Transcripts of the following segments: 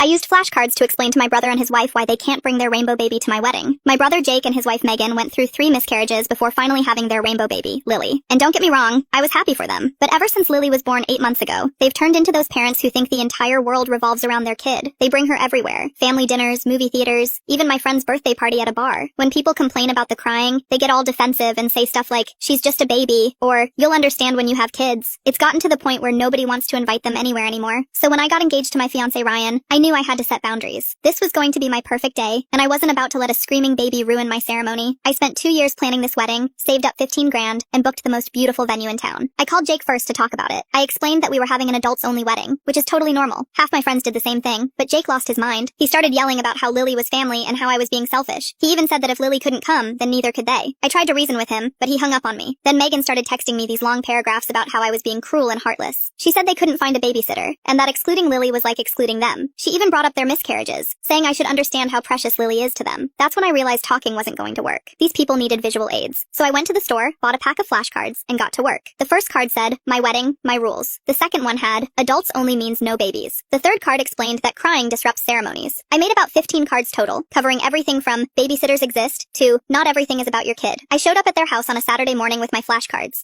I used flashcards to explain to my brother and his wife why they can't bring their rainbow baby to my wedding. My brother Jake and his wife Megan went through 3 miscarriages before finally having their rainbow baby, Lily. And don't get me wrong, I was happy for them. But ever since Lily was born 8 months ago, they've turned into those parents who think the entire world revolves around their kid. They bring her everywhere. Family dinners, movie theaters, even my friend's birthday party at a bar. When people complain about the crying, they get all defensive and say stuff like, she's just a baby, or you'll understand when you have kids. It's gotten to the point where nobody wants to invite them anywhere anymore. So when I got engaged to my fiancé Ryan, I knew I had to set boundaries. This was going to be my perfect day, and I wasn't about to let a screaming baby ruin my ceremony. I spent 2 years planning this wedding, saved up 15 grand, and booked the most beautiful venue in town. I called Jake first to talk about it. I explained that we were having an adults-only wedding, which is totally normal. Half my friends did the same thing, but Jake lost his mind. He started yelling about how Lily was family and how I was being selfish. He even said that if Lily couldn't come, then neither could they. I tried to reason with him, but he hung up on me. Then Megan started texting me these long paragraphs about how I was being cruel and heartless. She said they couldn't find a babysitter, and that excluding Lily was like excluding them. She even brought up their miscarriages, saying I should understand how precious Lily is to them. That's when I realized talking wasn't going to work. These people needed visual aids. So I went to the store, bought a pack of flashcards, and got to work. The first card said, my wedding, my rules. The second one had, adults only means no babies. The third card explained that crying disrupts ceremonies. I made about 15 cards total, covering everything from babysitters exist to not everything is about your kid. I showed up at their house on a Saturday morning with my flashcards.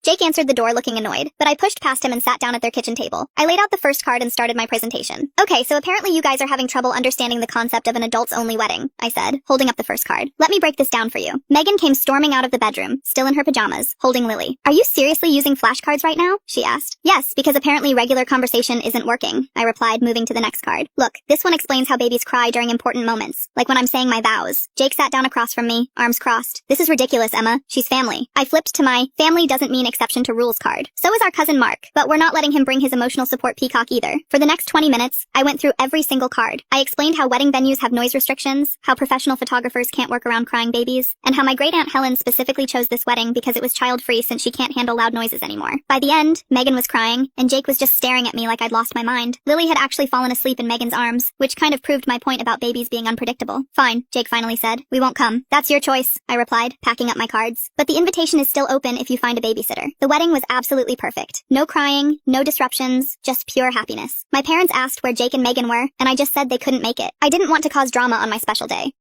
Jake answered the door looking annoyed, but I pushed past him and sat down at their kitchen table. I laid out the first card and started my presentation. Okay, so apparently you guys are having trouble understanding the concept of an adults-only wedding, I said, holding up the first card. Let me break this down for you. Megan came storming out of the bedroom, still in her pajamas, holding Lily. Are you seriously using flashcards right now? She asked. Yes, because apparently regular conversation isn't working, I replied, moving to the next card. Look, this one explains how babies cry during important moments, like when I'm saying my vows. Jake sat down across from me, arms crossed. This is ridiculous, Emma. She's family. I flipped to my family doesn't mean exception to rules card. So is our cousin Mark, but we're not letting him bring his emotional support peacock either. For the next 20 minutes, I went through every single card. I explained how wedding venues have noise restrictions, how professional photographers can't work around crying babies, and how my great-aunt Helen specifically chose this wedding because it was child-free since she can't handle loud noises anymore. By the end, Megan was crying, and Jake was just staring at me like I'd lost my mind. Lily had actually fallen asleep in Megan's arms, which kind of proved my point about babies being unpredictable. Fine, Jake finally said. We won't come. That's your choice, I replied, packing up my cards. But the invitation is still open if you find a babysitter. The wedding was absolutely perfect. No crying, no disruptions, just pure happiness. My parents asked where Jake and Megan were, and I just said they couldn't make it. I didn't want to cause drama on my special day.